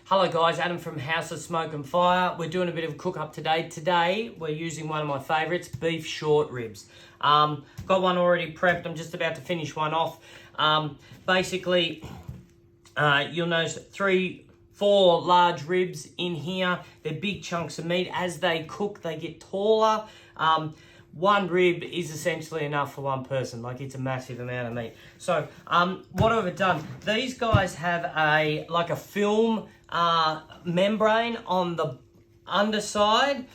Hello guys, Adam from House of Smoke and Fire. We're doing a bit of cook up today. Today we're using one of my favourites, beef short ribs. Got one already prepped. I'm just about to finish one off. Basically, you'll notice 3-4 large ribs in here. They're big chunks of meat. As they cook, they get taller. One rib is essentially enough for one person. Like, it's a massive amount of meat. So what have I done? These guys have like a film membrane on the underside.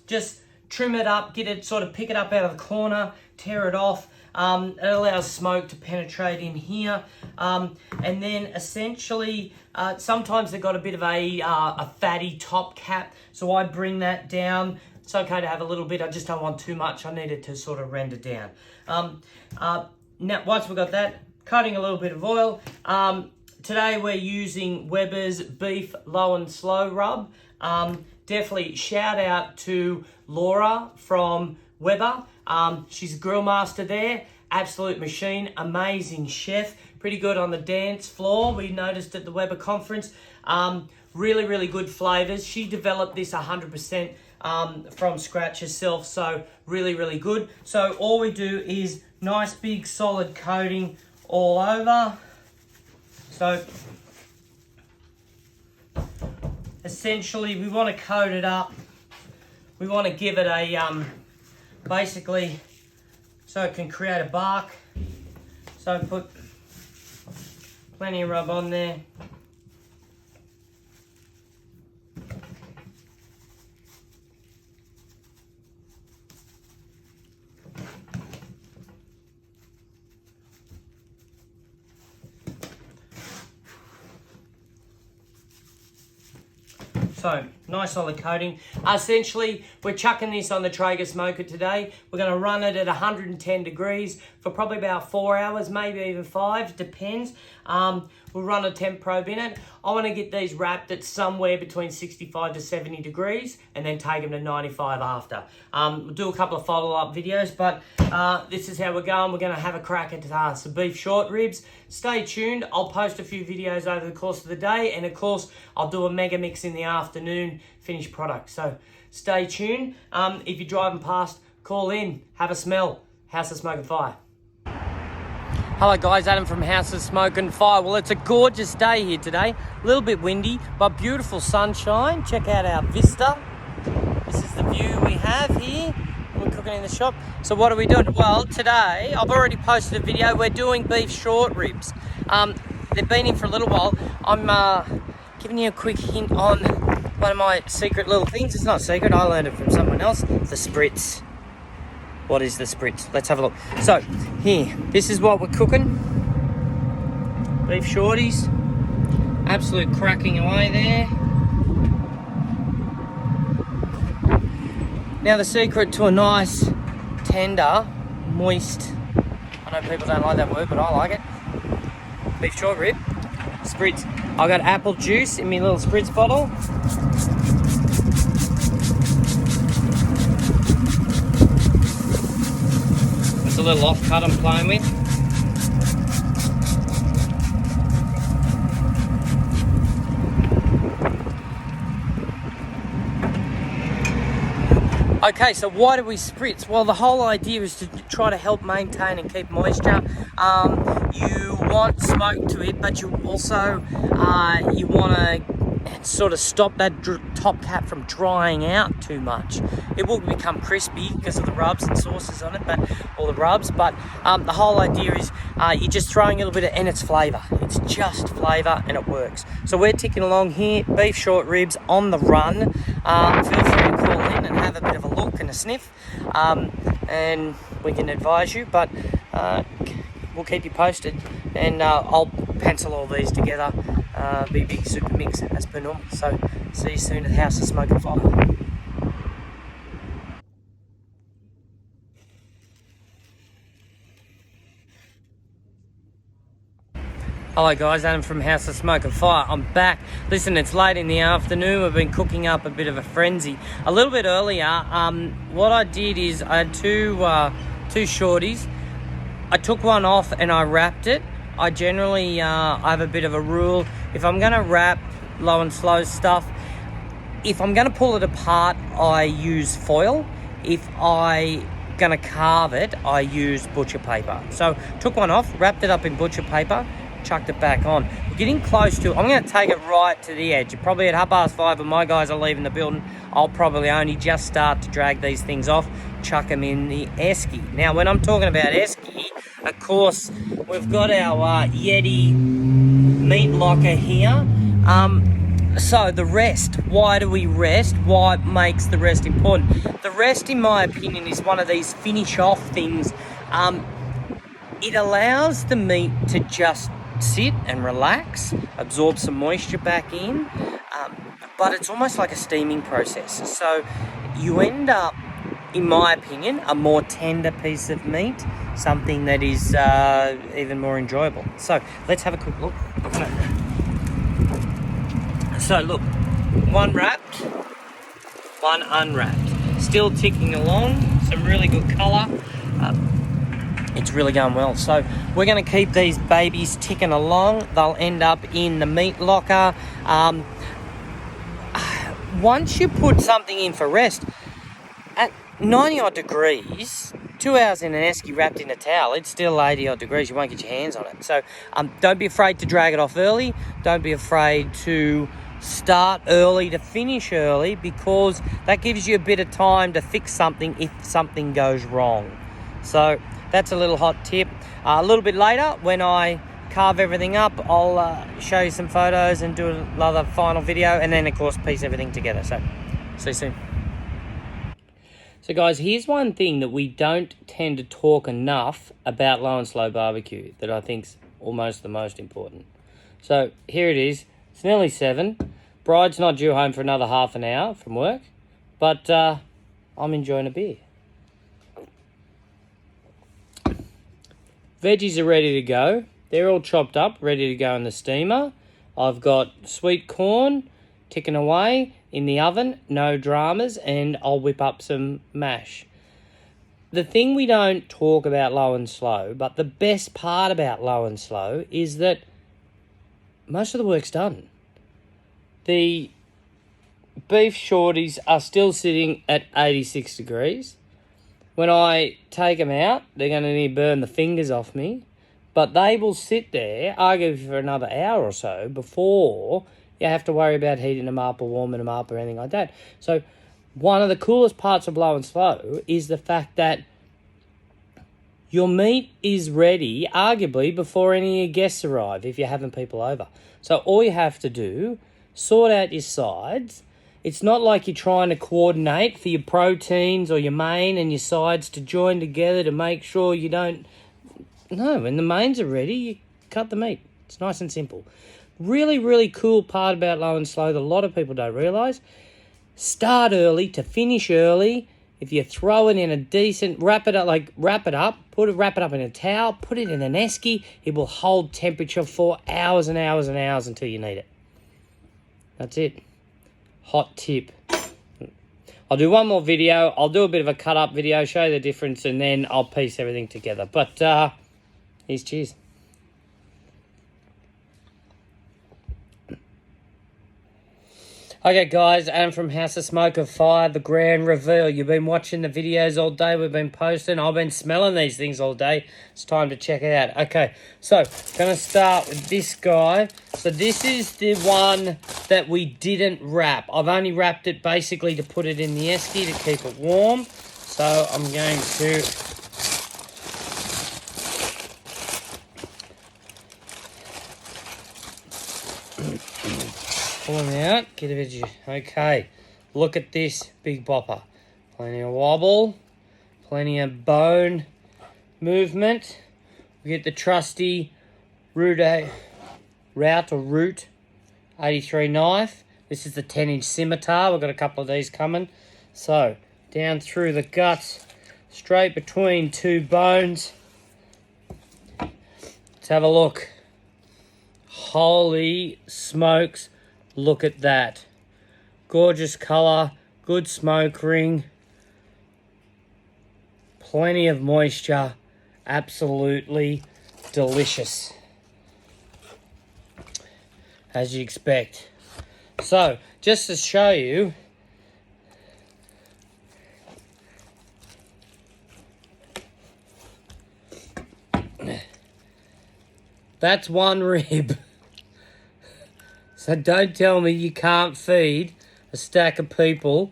Just trim it up, get it, sort of pick it up out of the corner, tear it off. It allows smoke to penetrate in here. And then essentially, sometimes they've got a bit of a fatty top cap. So I bring that down. It's okay to have a little bit. I just don't want too much. I need it to sort of render down. Now, once we've got that, coating a little bit of oil. Today we're using Weber's Beef Low and Slow Rub. Definitely shout out to Laura from Weber. She's a grill master there. Absolute machine. Amazing chef. Pretty good on the dance floor. We noticed at the Weber conference. Really, really good flavors. She developed this 100% from scratch herself. So really, really good. So all we do is nice big solid coating all over. So essentially we want to coat it up. We want to give it a basically so it can create a bark. So put plenty of rub on there. So, nice solid coating. Essentially, we're chucking this on the Traeger smoker today. We're going to run it at 110 degrees for probably about 4 hours, maybe even 5, depends. We'll run a temp probe in it. I want to get these wrapped at somewhere between 65 to 70 degrees and then take them to 95 after. We'll do a couple of follow-up videos, but this is how we're going. We're going to have a crack at some beef short ribs. Stay tuned. I'll post a few videos over the course of the day, and of course, I'll do a mega mix in the afternoon, finished product. So stay tuned. If you're driving past, call in, have a smell. House of Smoke and Fire. Hello guys, Adam from House of Smoke and Fire. Well, it's a gorgeous day here today. A little bit windy, but beautiful sunshine. Check out our vista. This is the view we have here. We're cooking in the shop. So what are we doing? Well, today, I've already posted a video. We're doing beef short ribs. They've been in for a little while. I'm giving you a quick hint on one of my secret little things. It's not secret, I learned it from someone else. The spritz. What is the spritz? Let's have a look. So, here, this is what we're cooking. Beef shorties. Absolute cracking away there. Now the secret to a nice, tender, moist, I know people don't like that word, but I like it. Beef short rib. Spritz. I got apple juice in my little spritz bottle. A little off cut I'm playing with. Okay, so why do we spritz? Well, the whole idea is to try to help maintain and keep moisture. You want smoke to it, but you also you want to sort of stop that top cap from drying out too much. It will become crispy because of the rubs and sauces on it, or the rubs, but the whole idea is you're just throwing a little bit of, and it's flavour. It's just flavour and it works. So we're ticking along here, beef short ribs on the run. Feel free to call in and have a bit of a look and a sniff, and we can advise you, but we'll keep you posted, and I'll pencil all these together. Be a big super mix as per normal. So see you soon at the House of Smoke and Fire. Hello guys, Adam from House of Smoke and Fire. I'm back. Listen, it's late in the afternoon. We've been cooking up a bit of a frenzy. A little bit earlier, what I did is I had two shorties. I took one off and I wrapped it. I generally I have a bit of a rule. If I'm going to wrap low and slow stuff. If I'm going to pull it apart, I use foil. If I going to carve it, I use butcher paper. So took one off, wrapped it up in butcher paper, chucked it back on. We're getting close to, I'm going to take it right to the edge. Probably at 5:30 when my guys are leaving the building, I'll probably only just start to drag these things off, chuck them in the esky. Now, when I'm talking about esky, of course, we've got our Yeti meat locker here. So the rest, why do we rest? What makes the rest important? The rest, in my opinion, is one of these finish off things. It allows the meat to just sit and relax, absorb some moisture back in, but it's almost like a steaming process. So you end up, in my opinion, a more tender piece of meat, something that is even more enjoyable. So let's have a quick look. So look, one wrapped, one unwrapped. Still ticking along, some really good colour. It's really going well. So we're going to keep these babies ticking along. They'll end up in the meat locker. Once you put something in for rest, at 90 odd degrees, 2 hours in an esky wrapped in a towel, it's still 80 odd degrees. You won't get your hands on it. So don't be afraid to drag it off early. Don't be afraid to start early to finish early, because that gives you a bit of time to fix something if something goes wrong. So that's a little hot tip. A little bit later, when I carve everything up, I'll show you some photos and do another final video, and then of course piece everything together. So see you soon. So guys, here's one thing that we don't tend to talk enough about low and slow barbecue that I think's almost the most important. So here it is. It's nearly 7. Bride's not due home for another half an hour from work, but I'm enjoying a beer. Veggies are ready to go. They're all chopped up, ready to go in the steamer. I've got sweet corn ticking away in the oven, no dramas, and I'll whip up some mash. The thing we don't talk about low and slow, but the best part about low and slow is that most of the work's done. The beef shorties are still sitting at 86 degrees. When I take them out, they're going to need to burn the fingers off me, but they will sit there, arguably for another hour or so, before you have to worry about heating them up or warming them up or anything like that. So one of the coolest parts of low and slow is the fact that your meat is ready, arguably, before any of your guests arrive, if you're having people over. So all you have to do, sort out your sides. It's not like you're trying to coordinate for your proteins or your main and your sides to join together to make sure you don't... No, when the mains are ready, you cut the meat. It's nice and simple. Really, really cool part about low and slow that a lot of people don't realise. Start early to finish early. If you throw it in a decent, wrap it up, wrap it up in a towel, put it in an esky, it will hold temperature for hours and hours and hours until you need it. That's it. Hot tip. I'll do one more video. I'll do a bit of a cut up video, show you the difference, and then I'll piece everything together. But here's cheers. Okay, guys, Adam from House of Smoke of Fire, the grand reveal. You've been watching the videos all day. We've been posting. I've been smelling these things all day. It's time to check it out. Okay, so going to start with this guy. So this is the one that we didn't wrap. I've only wrapped it basically to put it in the esky to keep it warm. So I'm going to... pull them out, get a bit of... Okay, look at this big bopper. Plenty of wobble, plenty of bone movement. We get the trusty root 83 knife. This is the 10-inch scimitar. We've got a couple of these coming. So, down through the guts, straight between two bones. Let's have a look. Holy smokes. Look at that. Gorgeous colour, good smoke ring, plenty of moisture, absolutely delicious. As you expect. So, just to show you, that's one rib. So don't tell me you can't feed a stack of people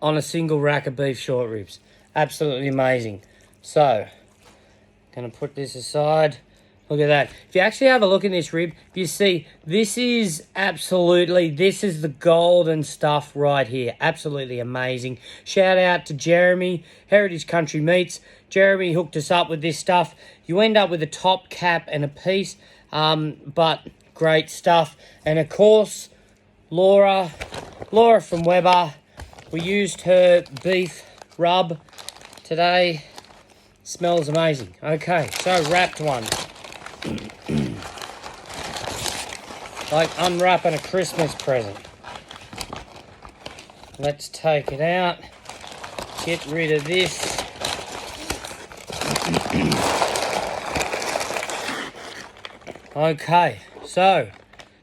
on a single rack of beef short ribs. Absolutely amazing. So, gonna put this aside. Look at that. If you actually have a look in this rib, you see this is the golden stuff right here. Absolutely amazing. Shout out to Jeremy, Heritage Country Meats. Jeremy hooked us up with this stuff. You end up with a top cap and a piece, but great stuff. And of course, Laura from Weber. We used her beef rub today. Smells amazing. Okay, so wrapped one. Like unwrapping a Christmas present. Let's take it out. Get rid of this. Okay, so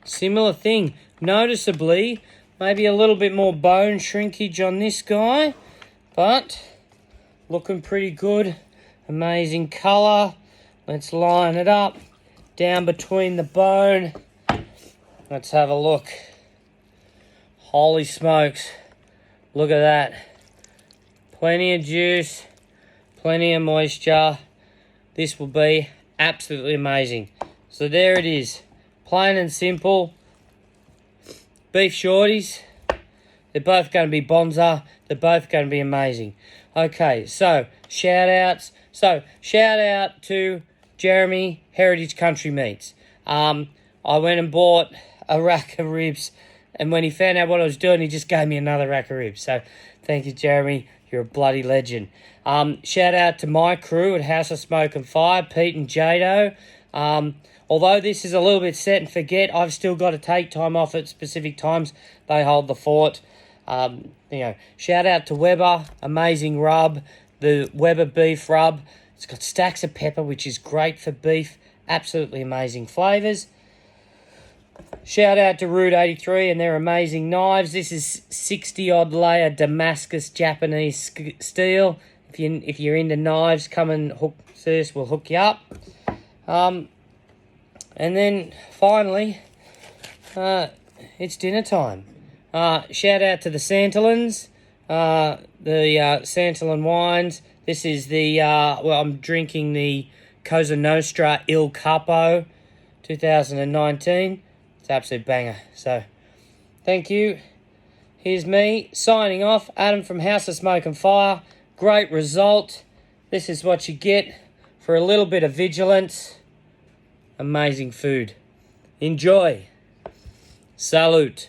similar thing. Noticeably, maybe a little bit more bone shrinkage on this guy, but looking pretty good. Amazing colour. Let's line it up down between the bone. Let's have a look. Holy smokes. Look at that. Plenty of juice, plenty of moisture. This will be absolutely amazing. So there it is. Plain and simple. Beef Shorties. They're both going to be bonza. They're both going to be amazing. Okay, so shout outs. So shout out to Jeremy, Heritage Country Meats. I went and bought a rack of ribs, and when he found out what I was doing, he just gave me another rack of ribs. So thank you, Jeremy. You're a bloody legend. Shout out to my crew at House of Smoke and Fire, Pete and Jado. Although this is a little bit set and forget, I've still got to take time off at specific times. They hold the fort. Shout out to Weber, amazing rub, the Weber beef rub. It's got stacks of pepper, which is great for beef. Absolutely amazing flavours. Shout out to Route 83 and their amazing knives. This is 60-odd layer Damascus Japanese steel. If you're into knives, come and see us. We'll hook you up. And then finally, it's dinner time. Shout out to the Santalins, the Santalin wines. This is I'm drinking the Cosa Nostra Il Capo 2019. It's an absolute banger. So, thank you. Here's me signing off. Adam from House of Smoke and Fire. Great result. This is what you get for a little bit of vigilance. Amazing food. Enjoy. Salute.